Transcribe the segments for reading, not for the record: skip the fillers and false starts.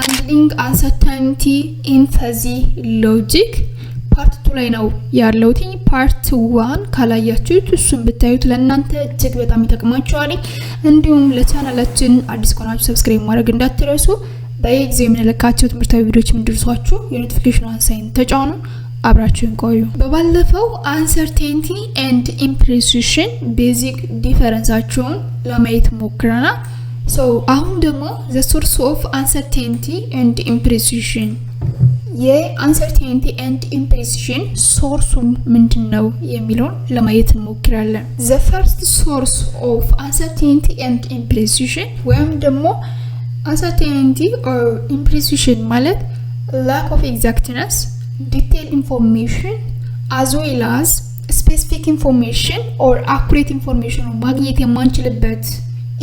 handling uncertainty in fuzzy logic part 2 ላይ ነው ያለውት። part 1 ካላያችሁት እሱን ብታዩት ለእናንተ እጅግ በጣም ይጠቅማችኋል። እንዲሁም ለቻናላችን አዲስ ከሆናችሁ ሰብስክራይብ ማድረግ እንዳትረሱ። በየጊዜው የምንለቃቸው ትምህርታዊ ቪዲዮዎች እንዲደርሷችሁ የኖቲፊኬሽን ሳይን ተጫኑ። አብራችሁን ቆዩ። በባለፈው uncertainty and imprecision ቤዚክ ዲፈረንሳቸውን ለማየት ሞክረናል። So አሁን ደግሞ the source of uncertainty and imprecision uncertainty and imprecision source ምንድነው የሚለውን ለማየት እንሞክራለን። The first source of uncertainty and imprecision ወይም ደግሞ uncertainty or imprecision ማለት lack of exactness, detailed information as well as specific information or accurate information ማግኘት የማንችልበት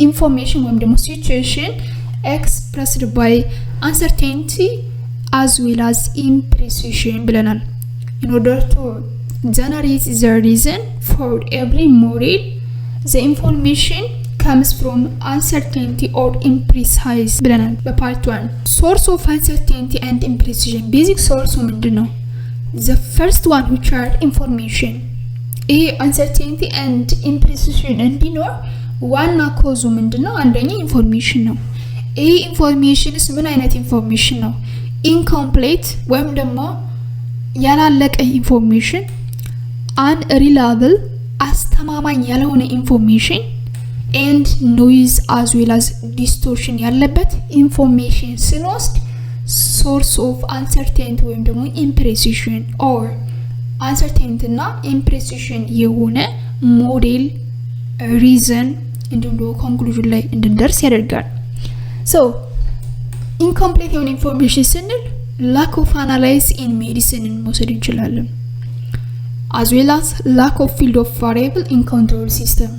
information ወይም ደግሞ situation expressed by uncertainty as well as imprecision ብለናል። In order to generate the reason for every model, the information comes from uncertainty or imprecise ብለናል በፓርት 1። source of uncertainty and imprecision basic source ምንድነው? The first one which are information uncertainty and imprecision እንዲኖር ዋና ኮዙ ምንድነው? አንደኛ ኢንፎርሜሽን ነው። ኢንፎርሜሽንስ ምን አይነት ኢንፎርሜሽን ነው? incomplete ወይም ደግሞ ያላለቀ ኢንፎርሜሽን፣ unreliable አስተማማኝ ያልሆነ ኢንፎርሜሽን and noise as well as distortion ያለበት ኢንፎርሜሽን ስንወስድ source of uncertainty ወይም ደግሞ imprecision or uncertainty እና imprecision የሆነ ሞዴል reason እንዲሁም ደግሞ ኮንክሉዥን ላይ እንድንደርስ ያደርጋል። so incomplete የሆነ ኢንፎርሜሽን ስንል lack of analysis in medicine መውሰድ እንችላለን as well as lack of field of variable in control system.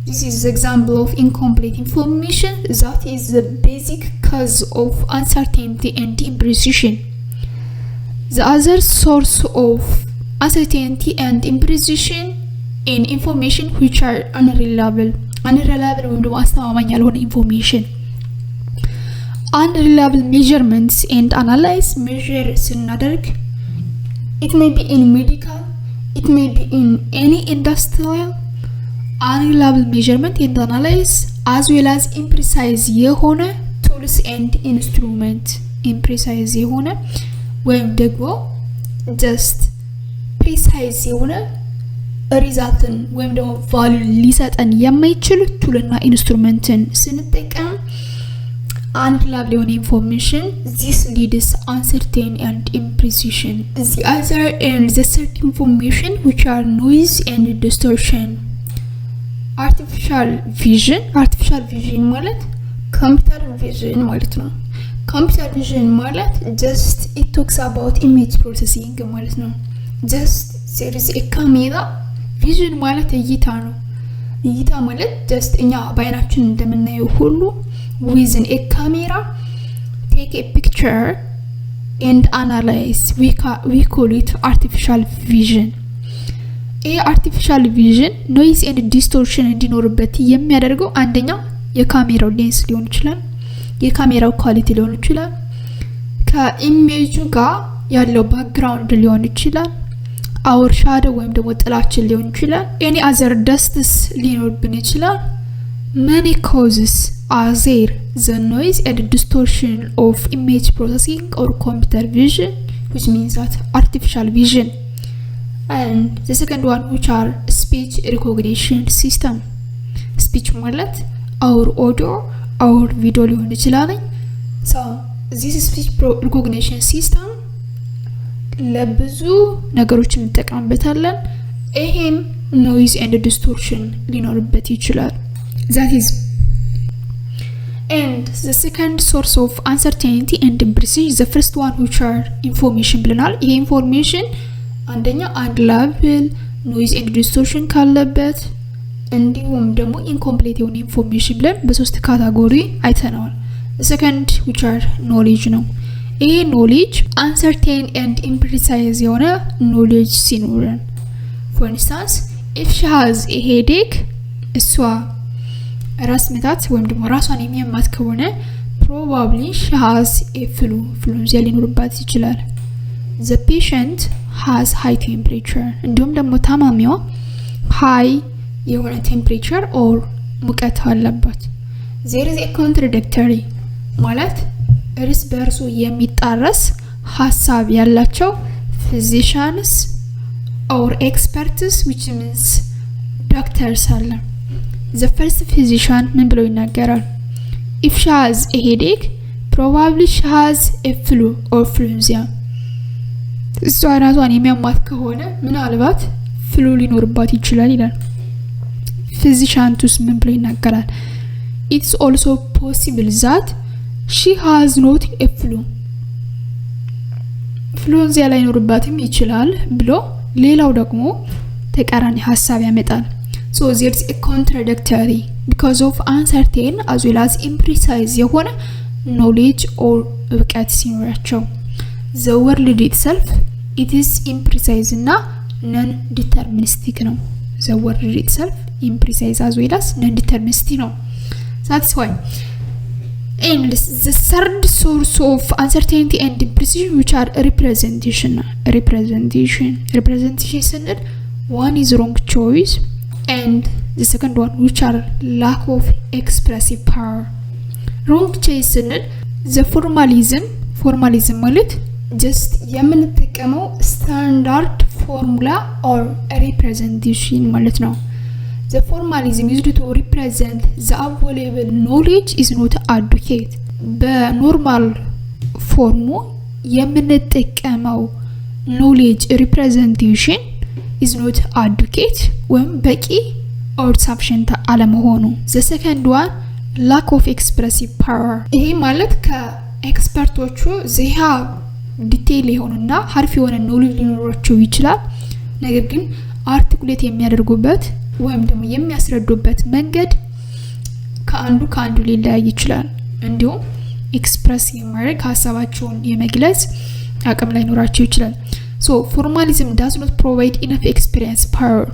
This is an example of incomplete information that is the basic cause of uncertainty and imprecision. The other source of uncertainty and imprecision in information which are unreliable ወይም ደግሞ አስተማማኝ ያልሆነ information. Unreliable measurements and analysis measure ስናደርግ it may be in medical, it may be in any industrial. Unreliable measurement and analysis as well as imprecise የሆነ tools and instrument imprecise የሆነ ወይም ደግሞ just precise የሆነ ሪዛልትን ወይም ደግሞ ቫልዩ ሊሰጠን የማይችል ቱልና ኢንስትሩመንትን ስንጠቀም unreliable የሆነ information this leads uncertain and imprecision. The other and the third information which are noise and distortion. artificial vision ማለት computer vision ማለት ነው። computer vision ማለት just it talks about image processing ማለት ነው። just there is a camera. vision ማለት እይታ ነው። እይታ ማለት just እኛ በአይናችን እንደምናየው ሁሉ within a camera take a picture and analyze we call it artificial vision. artificial vision noise and distortion እንዲኖርበት የሚያደርገው አንደኛው የካሜራው ሌንስ ሊሆን ይችላል፣ የካሜራው ኳሊቲ ሊሆን ይችላል፣ ከኢሜጁ ጋር ያለው ባክግራውንድ ሊሆን ይችላል፣ our shadow ወይም ደግሞ ጥላችን ሊሆን ይችላል፣ any other dusts ሊኖርብን ይችላል። many causes are there. The noise and distortion of image processing or computer vision, which means that artificial vision. And the second one which are speech recognition system. speech ማለት our audio our video ሊሆን ይችላል። so this speech recognition system ለብዙ ነገሮች እንጠቀምበታለን። ይሄም noise and distortion ሊኖርበት ይችላል። that is and the second source of uncertainty and imprecision the first one which are information ብለናል። ይሄ information አንደኛ unreliable noise and distortion ካለበት እንዲሁም ደግሞ incomplete የሆነ information ብለን በሶስት ካታጎሪ አይተናል። the second which are knowledge ነው። ይሄ knowledge uncertain and imprecise የሆነ knowledge ሲኖረን for instance if she has a headache እሷ ራስ ምታት ወይም ደግሞ ራሷን የሚያማት ከሆነ probably she has a flu influenza ሊኖርባት ይችላል the patient has high temperature እንዲሁም ደግሞ ታማሚዋ high የሆነ temperature or ሙቀት አለባት there is a contradictory ማለት እርስ በርሱ የሚጣረስ ሐሳብ ያላቸው physicians or experts which means doctors አለ the first physician ምን ብሎ ይናገራል if she has a headache probably she has a flu or influenza እሷ ራሷን የሚያማት ከሆነ ምናልባት ፍሉ ሊኖርባት ይችላል ይላል physician ቱስ ምን ብሎ ይናገራል it's also possible that she has not a flu influenza ላይ ኖርባትም ይችላል ብሎ ሌላው ደግሞ ተቃራኒ ሐሳብ ያመጣል so there's a contradictory because of uncertain as well as imprecise የሆነ knowledge or እውቀት ሲኖራቸው the word itself it is imprecise እና non deterministic ነው the word itself imprecise as well as non deterministic ነው that's why and the third source of uncertainty and imprecision which are representation ስንል one is wrong choice and the second one which are lack of expressive power wrong choice ስንል the formalism ማለት just የምንጠቀመው standard formula or representation ማለት ነው the formalism used to represent the available knowledge is not adequate በኖርማል ፎርሙ የምንጠቀመው knowledge representation is not adequate ወይም በቂ or sufficient አለመሆኑ the second one lack of expressive power ይሄ ማለት ከኤክስፐርቶቹ they have detail የሆነና ሀርፍ የሆነ knowledge ሊኖራቸው ይችላል ነገር ግን አርቲኩሌት የሚያደርጉበት ወይም ደግሞ የሚያስረዱበት መንገድ ከአንዱ ሊለያይ ይችላል እንዲሁም ኤክስፕረስ የማድረግ ሐሳባቸውን የመግለጽ አቅም ላይ ኖራቸው ይችላል so formalism does not provide enough experience power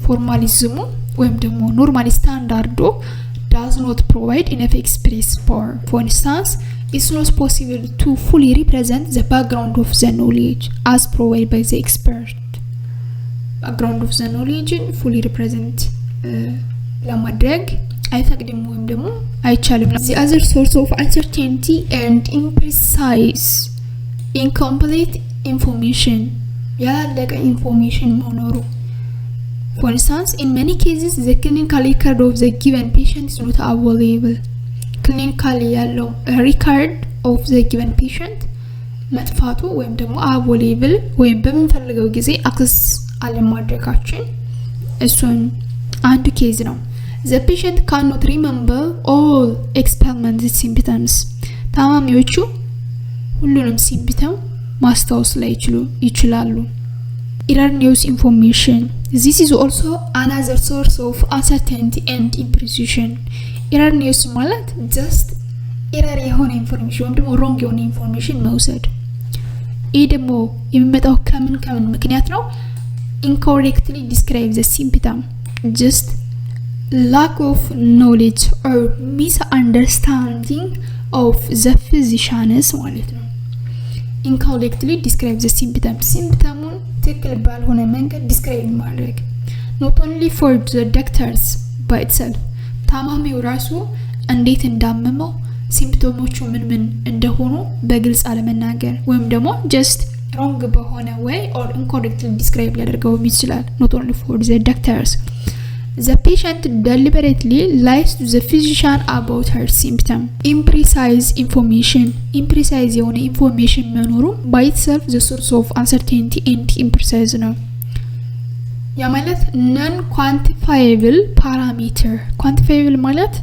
formalism ወይም ደግሞ ኖርማል ስታንዳርዱ does not provide enough experience power for instance it's not possible to fully represent the background of the knowledge as provided by the expert background of the knowledge fully represent ለማድረግ አይፈቅድም ወይም ደግሞ አይቻልም the other source of uncertainty and imprecise incomplete information ያላለቀ information መኖሩ for instance in many cases the clinical record of the given patient is not available clinical ያለው record of the given patient መጥፋቱ ወይም ደግሞ available ወይም በምንፈልገው ጊዜ access አለማድረጋችን እሱን አንድ ኬዝ ነው the patient cannot remember all experimented symptoms ታማሚዎቹ ሁሉንም ሲምፕተም ማስታወስ ላይ ይችላሉ erroneous information this is also another source of uncertainty and imprecision erroneous ማለት just error የሆነ ኢንፎርሜሽን ወይም ደግሞ wrong የሆነ ኢንፎርሜሽን መውሰድ ይሄ ደግሞ የሚመጣው ከምን ምክንያት ነው incorrectly describe the symptom just lack of knowledge or misunderstanding of the physicians ማለት ነው incorrectly describe the symptomun ትክክል ባልሆነ መንገድ describe ማድረግ not only for the doctors by itself ታማሚው ራሱ እንዴት እንዳመመው ሲምፕቶሞቹ ምን እንደሆኑ በግልጽ አለመናገር ወይም ደግሞ just wrong በሆነ way or incorrectly describe ሊያደርገው ይችላል not only for the doctors the patient deliberately lies to the physician about her symptom imprecise የሆነ information መኖሩ by itself the source of uncertainty and imprecise ነው ያ ማለት non quantifiable parameter quantifiable ማለት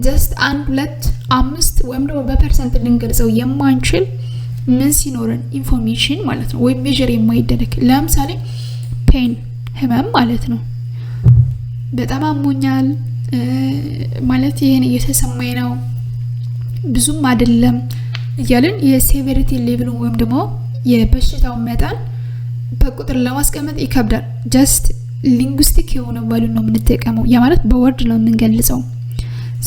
just 1 2 5 ወይም ደግሞ በፐርሰንት ልንገልጸው የማንችል ምን ሲኖረን ኢንፎርሜሽን ማለት ነው ወይ ሜዠር የማይደረግ ለምሳሌ ፔን ህመም ማለት ነው በጣም አሞኛል ማለት ይሄን እየተሰማኝ ነው ብዙም አይደለም እያልን የሴቨሪቲ ሌቭል ወይም ደግሞ የበሽታው መጠን በቁጥር ለማስቀመጥ ይከብዳል just linguistic የሆነ ቫልዩ ነው የምንጠቀመው ያ ማለት በወርድ ነው የምንገልጸው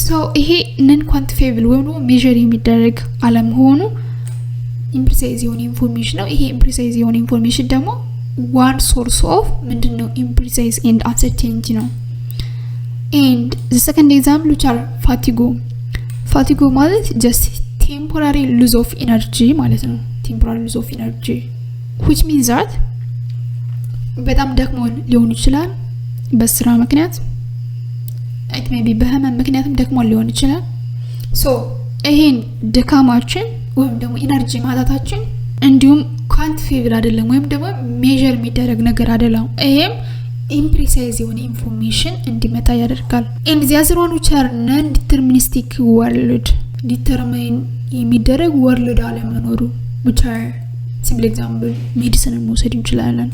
ሶ ይሄ ነን ኳንቲፋይብል ወይም ደግሞ ሜዠር የሚደረግ አለመሆኑ ኢምፕሪሳይዝ የሆነ ኢንፎርሜሽን ነው። ይሄ ኢምፕሪሳይዝ የሆነ ኢንፎርሜሽን ደግሞ ዋን ሶርስ ኦፍ ምንድነው ኢምፕሪሳይዝ ኤንድ አንሰርቴኒቲ ነው። and the second example which are fatigue ማለት just temporary loss of energy ማለት ነው። temporary loss of energy which means that በጣም ደክሞን ሊሆን ይችላል በስራ ምክንያት it may be በህመም ምክንያትም ደክሞን ሊሆን ይችላል። so ይሄን ድካማችን ወይም ደግሞ ኢነርጂ ማጣታችን እንዲሁም ኳንቲፋይብል አይደለም ወይም ደግሞ ሜዠር የሚደረግ ነገር አይደለም። ይሄም ኢምፕሪሳይዝ የሆነ ኢንፎርሜሽን እንዲመጣ ያደርጋል። and the other one which are non deterministic world ዲተርማይን የሚደረግ ወርልድ አለመኖሩ which are simple example ሜዲሲን መውሰድ እንችላለን።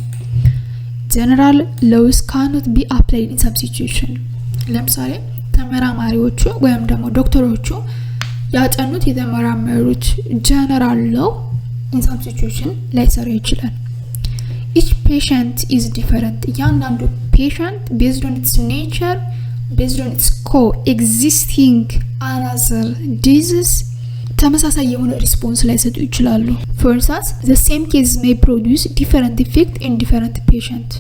general laws cannot be applied in some situation ለምሳሌ ተመራማሪዎቹ ወይም ደግሞ ዶክተሮቹ ያጠኑት የተመራመሩት general law in some situation ላይሰራ ይችላል። each patient is different እያንዳንዱ patient based on its nature based on its co-existing another disease ተመሳሳይ የሆነ ሪስፖንስ ላይ ሰጡ ይችላሉ። for instance the same case may produce different effect in different patient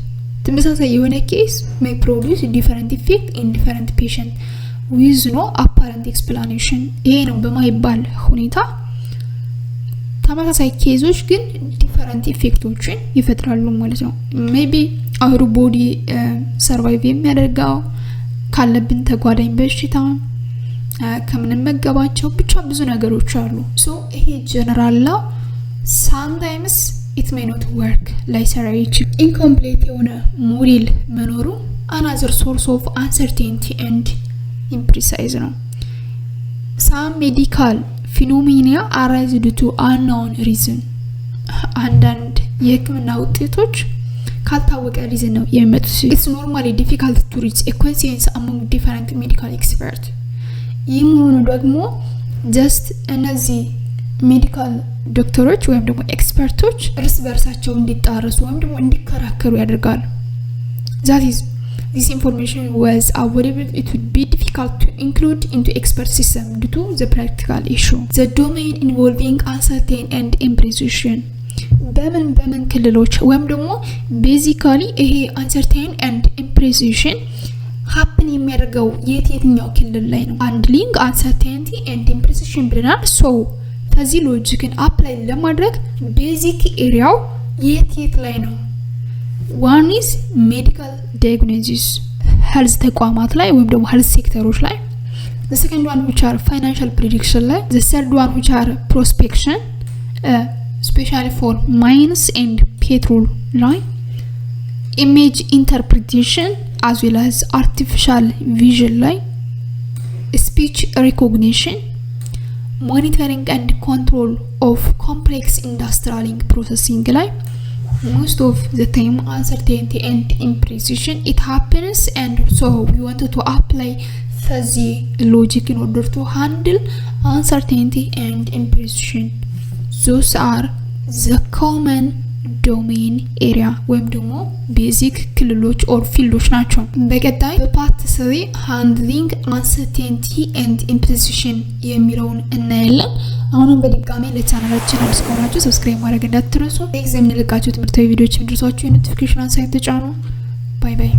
ተመሳሳይ የሆነ ኬስ may produce different effect in different patient with no apparent explanation ይሄ ነው በማይባል ሁኔታ ተመሳሳይ ኬዞች ግን ዲፈረንት ኢፌክቶችን ይፈጥራሉ ማለት ነው። ሜቢ our body survive የሚያደርገው ካለብን ተጓዳኝ በሽታ ከምንም መገባቸው ብቻ ብዙ ነገሮች አሉ። ሶ ይሄ ጀነራል ነው sometimes it may not work ላይሰራ ይችላል። incomplete የሆነ ሞዴል መኖሩ another source of uncertainty and imprecise ነው። some medical phenomena arise due to unknown reason አንዳንድ የህክምና ውጤቶች ካልታወቀ ሪዝን ነው የሚመጡት። it's normally difficult to reach a consensus among different medical experts ይህም ደግሞ just እነዚህ ሜዲካል ዶክተሮች ወይም ደግሞ ኤክስፐርቶች እርስ በርሳቸው እንዲጣረሱ ወይም ደግሞ እንዲከራከሩ ያደርጋሉ። that is this information was avoidable it would be difficult to include into expert system due to the practical issue the domain involving uncertain and imprecision በምን ክልሎች ወይም ደግሞ basically ይሄ uncertain and imprecision happen የሚያደርገው የትኛው ክልል ላይ ነው? handling uncertainty and imprecision ብለናል። so ከዚህ ሎጂክን አፕላይ ለማድረግ ቤዚክ ኤሪያው የት ላይ ነው? one is medical diagnosis health ተቋማት ላይ ወይም ደግሞ health ሴክተሮች ላይ the second one which are financial prediction ላይ the third one which are prospection especially for mines and petrol ላይ image interpretation as well as artificial vision ላይ speech recognition monitoring and control of complex industrial processing ላይ most of the time uncertainty and imprecision it happens and so we wanted to apply fuzzy logic in order to handle uncertainty and imprecision. Those are the common domain area ወይም ደግሞ ቤዚክ ክልሎች or ፊልዶች ናቸው። በቀጣይ በፓርት 3 handling uncertainty and imprecision የሚለውን እናያለን። አሁንም በድጋሚ ለቻናላችን አዲስ ከሆናችሁ ሰብስክራይብ ማድረግ እንዳትረሱ። ኤግዛም እንልካችሁ ትምህርታዊ ቪዲዮዎች እንድትደርሷችሁ የኖቲፊኬሽን ሳይን ተጫኑ። ባይ ባይ።